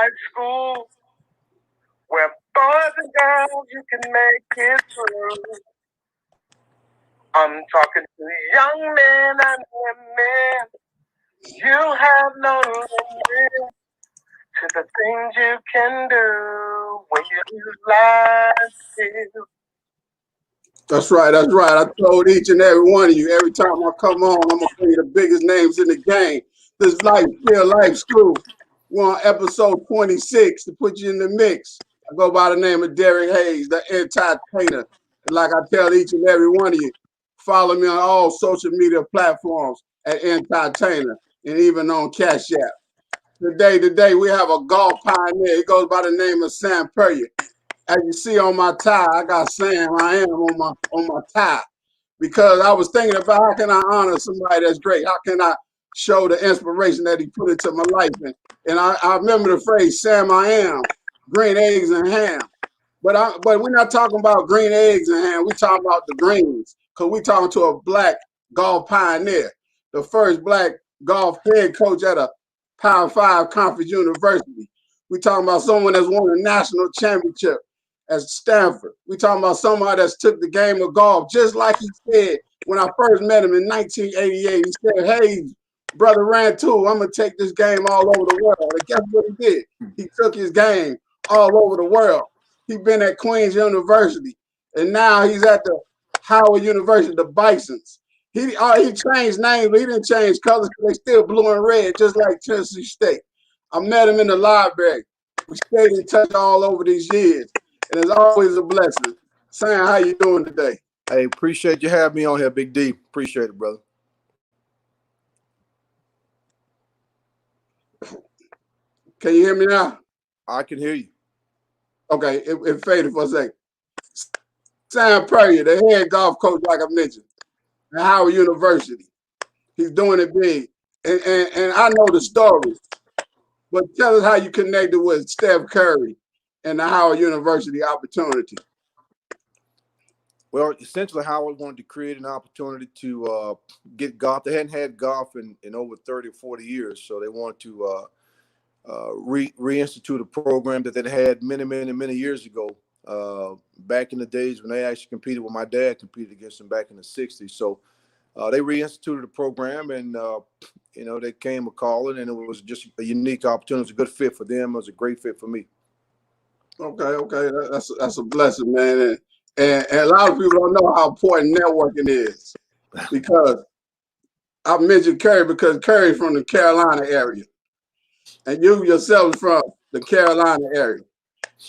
high school where boys and girls you can make it through. I'm talking to young men and women. You have no limit to the things you can do when you lie to. That's right. That's right. I told each and every one of you, every time I come on, I'm going to bring you the biggest names in the game. This Life, Real Life School. We're on episode 26 to put you in the mix. I go by the name of Derrick Hayes, the entertainer. And like I tell each and every one of you, follow me on all social media platforms at entertainer and even on Cash App. Today, we have a golf pioneer. He goes by the name of Sam Puryear. As you see on my tie, I got Sam I am on my tie because I was thinking about how can I honor somebody that's great? How can I show the inspiration that he put into my life? And I remember the phrase Sam I am, green eggs and ham. But we're not talking about green eggs and ham. We're talking about the greens because we're talking to a black golf pioneer, the first black golf head coach at a Power 5 conference university. We're talking about someone that's won a national championship at Stanford. We're talking about somebody that's took the game of golf, just like he said when I first met him in 1988. He said, "Hey, brother Rantoul, I'm going to take this game all over the world." And guess what he did? He took his game all over the world. He's been at Queen's University, and now he's at the Howard University, the Bisons. He changed names, but he didn't change colors because they still blue and red, just like Tennessee State. I met him in the library. We stayed in touch all over these years, and it's always a blessing. Sam, how you doing today? Hey, appreciate you having me on here, Big D. Appreciate it, brother. Can you hear me now? I can hear you. Okay, it faded for a second. Sam Puryear, the head golf coach, like I mentioned, at Howard University. He's doing it big. And I know the story, but tell us how you connected with Steph Curry and the Howard University opportunity. Well, essentially, Howard wanted to create an opportunity to get golf. They hadn't had golf in over 30 or 40 years, so they wanted to reinstitute a program that they had many years ago, back in the days when they actually competed when my dad competed against them back in the 60s. So they reinstituted the program, and they came a calling, and it was just a unique opportunity. It was a good fit for them. It was a great fit for me. Okay, that's a blessing, man. And a lot of people don't know how important networking is, because I mentioned Curry because Curry's from the Carolina area, and you yourself is from the Carolina area,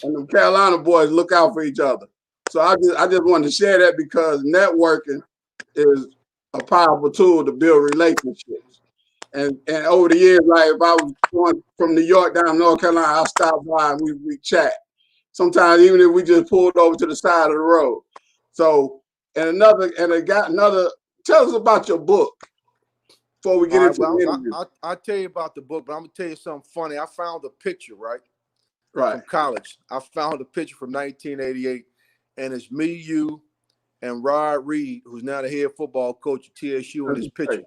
and the Carolina boys look out for each other. So I just wanted to share that because networking is a powerful tool to build relationships. And over the years, like if I was going from New York down to North Carolina, I'll stop by and we chat. Sometimes even if we just pulled over to the side of the road. So I got another. Tell us about your book before we get All right. into the Well, interview. I'll tell you about the book, but I'm gonna tell you something funny. I found a picture Right. from college. I found a picture from 1988, and it's me, you, and Rod Reed, who's now the head football coach at TSU in this picture.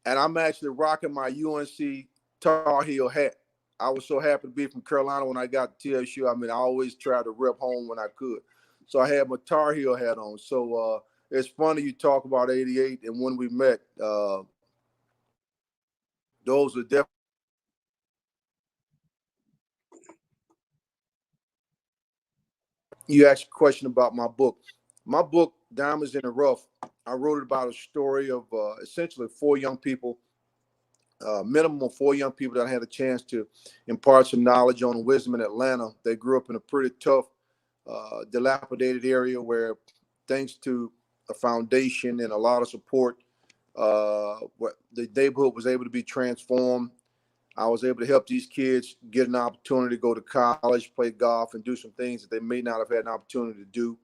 And I'm actually rocking my UNC Tar Heel hat. I was so happy to be from Carolina when I got to TSU. I mean, I always tried to rep home when I could. So I had my Tar Heel hat on. So it's funny you talk about 88 and when we met. Those are definitely. You asked a question about my book. My book, Diamonds in the Rough, I wrote it about a story of essentially four young people, minimum of four young people that I had a chance to impart some knowledge on and wisdom in Atlanta. They grew up in a pretty tough, dilapidated area where, thanks to a foundation and a lot of support, the neighborhood was able to be transformed. I was able to help these kids get an opportunity to go to college, play golf, and do some things that they may not have had an opportunity to do.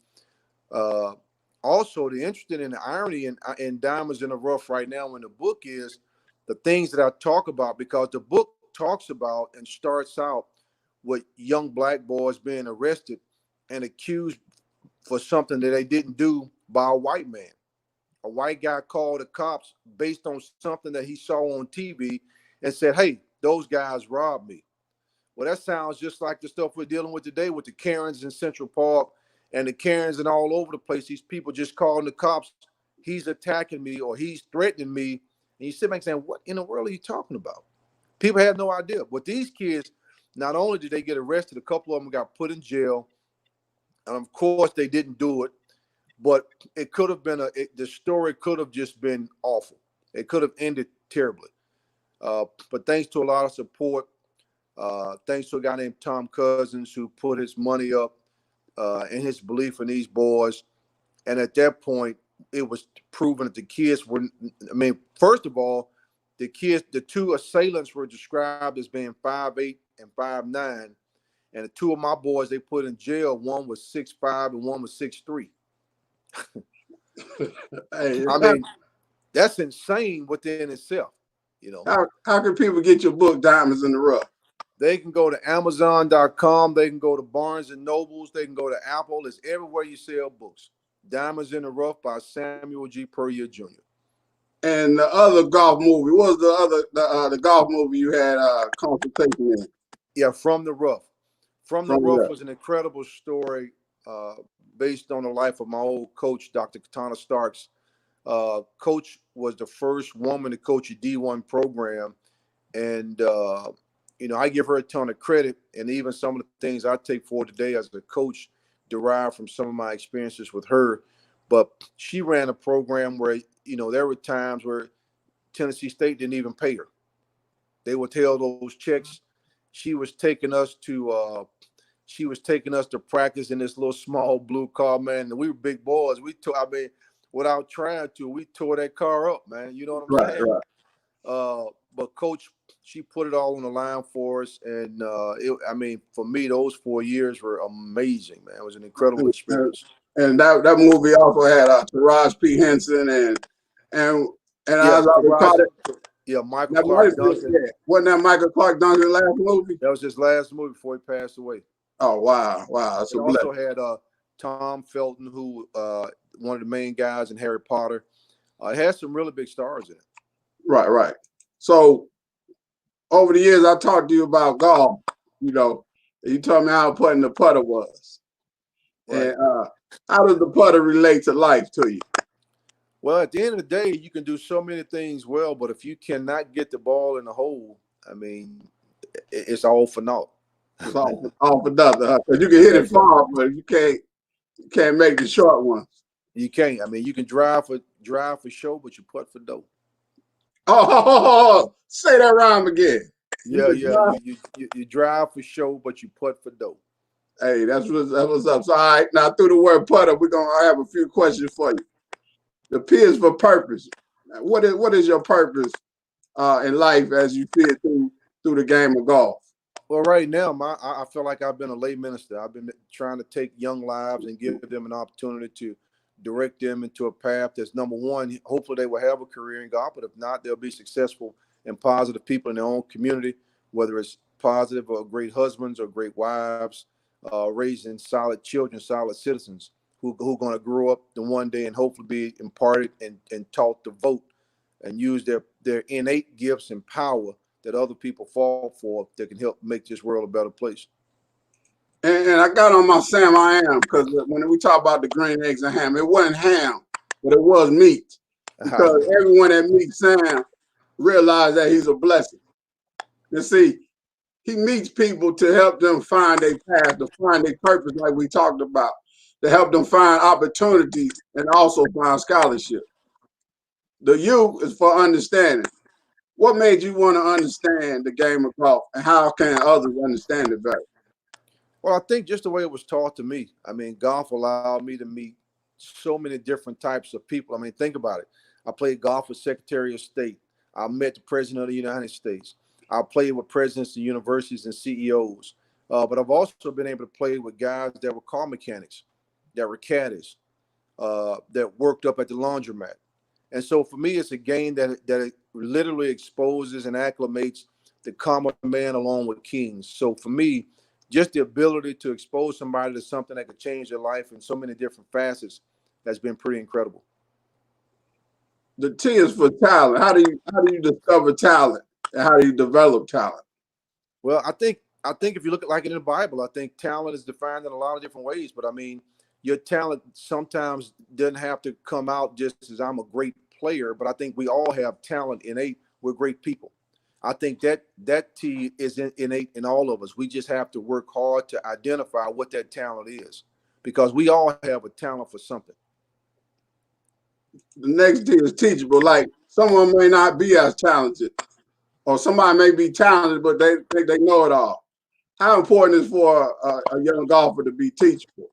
Also, the interesting in the irony in Diamonds in the Rough right now in the book is the things that I talk about, because the book talks about and starts out with young black boys being arrested and accused for something that they didn't do by a white man. A white guy called the cops based on something that he saw on TV and said, "Hey, those guys robbed me." Well, that sounds just like the stuff we're dealing with today with the Karens in Central Park and the Karens and all over the place. These people just calling the cops. He's attacking me or he's threatening me. And you sit back saying, what in the world are you talking about? People have no idea. But these kids, not only did they get arrested, a couple of them got put in jail. And of course, they didn't do it. But it could have been the story could have just been awful. It could have ended terribly. But thanks to a lot of support, thanks to a guy named Tom Cousins who put his money up in his belief in these boys. And at that point, it was proven that the kids were, I mean, first of all, the two assailants were described as being 5'8" and 5'9". And the two of my boys they put in jail, one was 6'5" and one was 6'3". I mean, that's insane within itself. You know, how can people get your book, Diamonds in the Rough? They can go to Amazon.com. They can go to Barnes and Nobles. They can go to Apple. It's everywhere you sell books. Diamonds in the Rough by Samuel G. Puryear Jr. And the other golf movie, what was the golf movie you had consultation in? Yeah, From the Rough. From the Rough was an incredible story based on the life of my old coach, Dr. Katana Starks. Coach was the first woman to coach a D1 program. And, you know, I give her a ton of credit. And even some of the things I take forward today as a coach derived from some of my experiences with her. But she ran a program where, you know, there were times where Tennessee State didn't even pay her. They withheld those checks. She was taking us to practice in this little small blue car, man. And we were big boys. Without trying to, we tore that car up, man. You know what I'm saying? Right. But Coach, she put it all on the line for us. And, for me, those 4 years were amazing, man. It was an incredible experience. And that movie also had Taraji P. Henson and yeah, Michael Clark Duncan. Yeah. Wasn't that Michael Clark Duncan's last movie? That was his last movie before he passed away. Oh, wow. That's it also had Tom Felton, who one of the main guys in Harry Potter. It had some really big stars in it. Right. So over the years, I talked to you about golf. You know, you told me how important the putter was. Right. And how does the putter relate to life to you? Well, at the end of the day, you can do so many things well, but if you cannot get the ball in the hole, I mean, it's all for naught. It's all for nothing, huh? Because you can hit it far, but you can't make the short ones. You can't. I mean, you can drive for show, but you putt for dough. Oh, say that rhyme again. Yeah. You drive for show, but you putt for dough. Hey, that's what's up. So, all right, now through the word putter, we're gonna have a few questions for you. The P is for purpose. Now, what is your purpose in life as you see it through the game of golf? Well, right now, I feel like I've been a lay minister. I've been trying to take young lives and give them an opportunity to direct them into a path that's, number one, hopefully they will have a career in golf, but if not, they'll be successful and positive people in their own community, whether it's positive or great husbands or great wives, raising solid children, solid citizens who are going to grow up the one day and hopefully be imparted and taught to vote and use their innate gifts and power that other people fall for that can help make this world a better place. And I got on my Sam I Am because when we talk about the green eggs and ham, it wasn't ham, but it was meat. Because everyone that meets Sam realized that he's a blessing. You see, he meets people to help them find their path, to find their purpose, like we talked about, to help them find opportunities and also find scholarship. The U is for understanding. What made you want to understand the game of golf, and how can others understand it better? Well, I think just the way it was taught to me. I mean, golf allowed me to meet so many different types of people. I mean, think about it. I played golf with Secretary of State. I met the President of the United States. I played with presidents of universities and CEOs. But I've also been able to play with guys that were car mechanics, that were caddies, that worked up at the laundromat. And so for me, it's a game that literally exposes and acclimates the common man along with kings. So for me, just the ability to expose somebody to something that could change their life in so many different facets has been pretty incredible. The T is for talent. How do you discover talent, and how do you develop talent? Well, I think I think if you look at like in the Bible, I think talent is defined in a lot of different ways. But I mean, your talent sometimes doesn't have to come out just as I'm a great player, but I think we all have talent innate. We're great people. I think that T is innate in all of us. We just have to work hard to identify what that talent is, because we all have a talent for something. The next T is teachable. Like someone may not be as talented, or somebody may be talented, but they think they know it all. How important is for a young golfer to be teachable?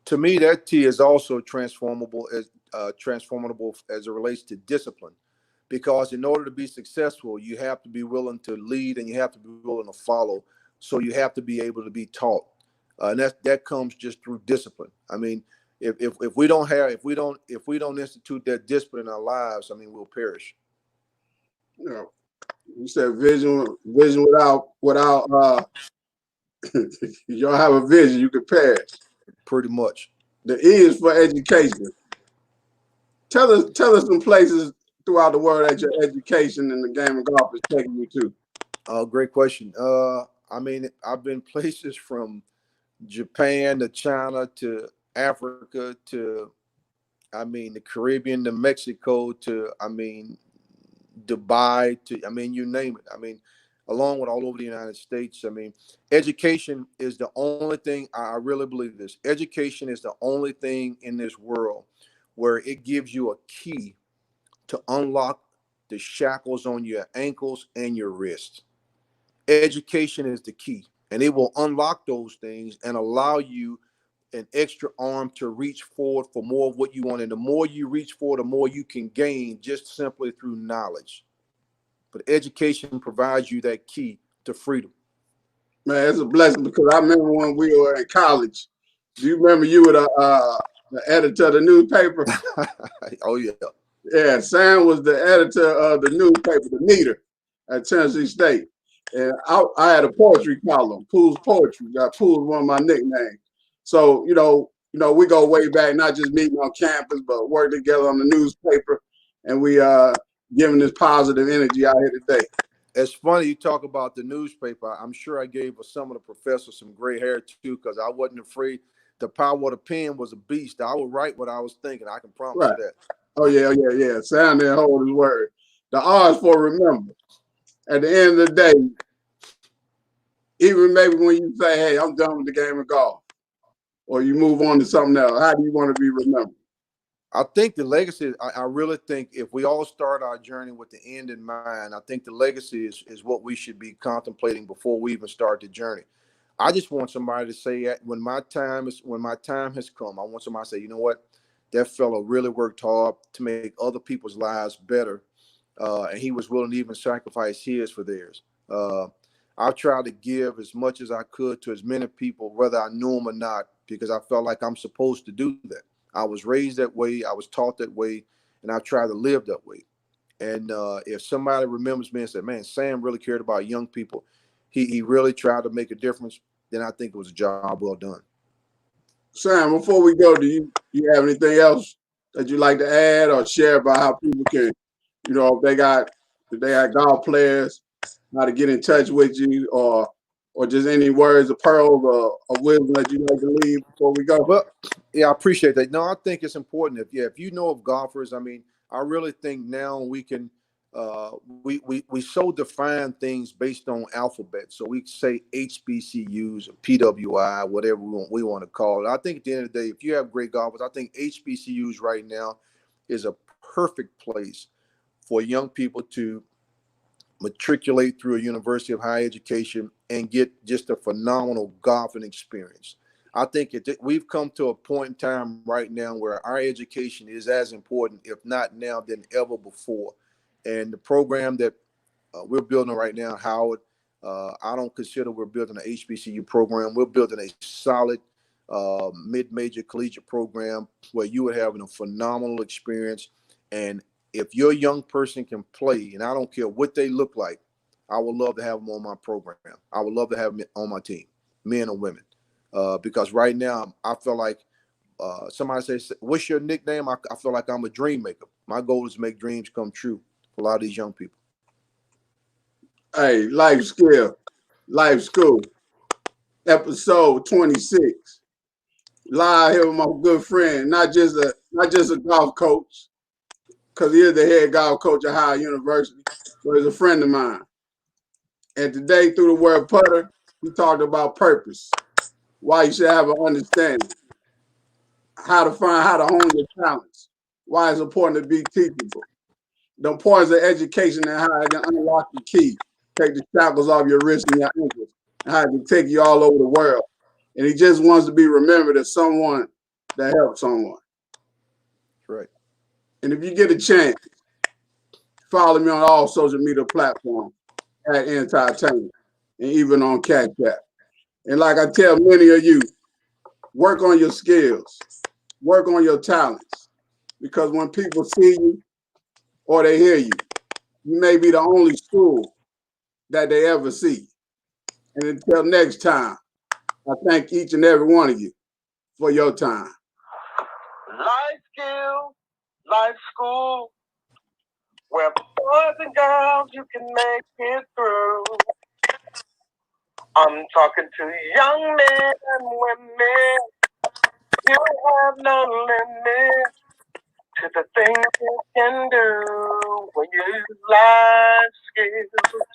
To me, that T is also transformable as it relates to discipline, because in order to be successful, you have to be willing to lead and you have to be willing to follow. So you have to be able to be taught, and that comes just through discipline. I mean, if we don't institute that discipline in our lives, I mean, we'll perish. You know, you said vision without you don't have a vision, you can perish. Pretty much. The E is for education. Tell us some places throughout the world that your education in the game of golf is taking you to. Great question. I mean, I've been places from Japan to China to Africa to, I mean, the Caribbean to Mexico to, I mean, Dubai to, I mean, you name it. I mean, along with all over the United States. I mean, education is the only thing, I really believe this. Education is the only thing in this world where it gives you a key to unlock the shackles on your ankles and your wrists. Education is the key, and it will unlock those things and allow you an extra arm to reach forward for more of what you want. And the more you reach for, the more you can gain just simply through knowledge. But education provides you that key to freedom. Man, it's a blessing, because I remember when we were in college. Do you remember you were the editor of the newspaper? Oh, yeah. Yeah, Sam was the editor of the newspaper, The Meter, at Tennessee State. And I had a poetry column, Pooh's Poetry. Pooh was one of my nicknames. So, we go way back, not just meeting on campus, but work together on the newspaper. And we giving this positive energy out here today. It's funny you talk about the newspaper. I'm sure I gave some of the professors some gray hair too, because I wasn't afraid. The power of the pen was a beast. I would write what I was thinking. I can promise you that. Oh, yeah. Sam didn't hold his word. The R is for remember. At the end of the day, even maybe when you say, hey, I'm done with the game of golf, or you move on to something else, how do you want to be remembered? I think the legacy, I really think if we all start our journey with the end in mind, I think the legacy is what we should be contemplating before we even start the journey. I just want somebody to say, when my time has come, I want somebody to say, you know what, that fellow really worked hard to make other people's lives better. And he was willing to even sacrifice his for theirs. I've tried to give as much as I could to as many people, whether I knew them or not, because I felt like I'm supposed to do that. I was raised that way. I was taught that way, and I try to live that way. And if somebody remembers me and said, man, Sam really cared about young people, he really tried to make a difference, then I think it was a job well done. Sam, before we go, do you have anything else that you'd like to add or share about how people can, if they got golf players, how to get in touch with you, or just any words of pearls or wisdom that you'd like to leave before we go? Well, yeah, I appreciate that. No, I think it's important. If you know of golfers, I mean, I really think now we can we so define things based on alphabet. So we say HBCUs or PWI, whatever we want to call it. I think at the end of the day, if you have great golfers, I think HBCUs right now is a perfect place for young people to matriculate through a university of higher education and get just a phenomenal golfing experience. I think we've come to a point in time right now where our education is as important, if not now, than ever before. And the program that we're building right now, Howard, I don't consider we're building an HBCU program. We're building a solid mid-major collegiate program where you would have a phenomenal experience. And if your young person can play, and I don't care what they look like, I would love to have them on my program. I would love to have them on my team, men or women. Because right now, I feel like somebody says, what's your nickname? I feel like I'm a dream maker. My goal is to make dreams come true for a lot of these young people. Hey, life skill, life school. episode 26. Live here with my good friend, not just a golf coach, because he is the head golf coach at Howard University, but he's a friend of mine. And today, through the word putter, he talked about purpose, why you should have an understanding, how to hone your talents, why it's important to be teachable, the importance of education and how it can unlock the key, take the shackles off your wrists and your ankles, and how it can take you all over the world. And he just wants to be remembered as someone that helped someone. Right. And if you get a chance, follow me on all social media platforms at Entertainment and even on Cash App. And like I tell many of you, work on your skills, work on your talents, because when people see you or they hear you, you may be the only school that they ever see. And until next time, I thank each and every one of you for your time. Life skills, life school, where boys and girls you can make it through. I'm talking to young men and women. You have no limit to the things you can do when you use life skills.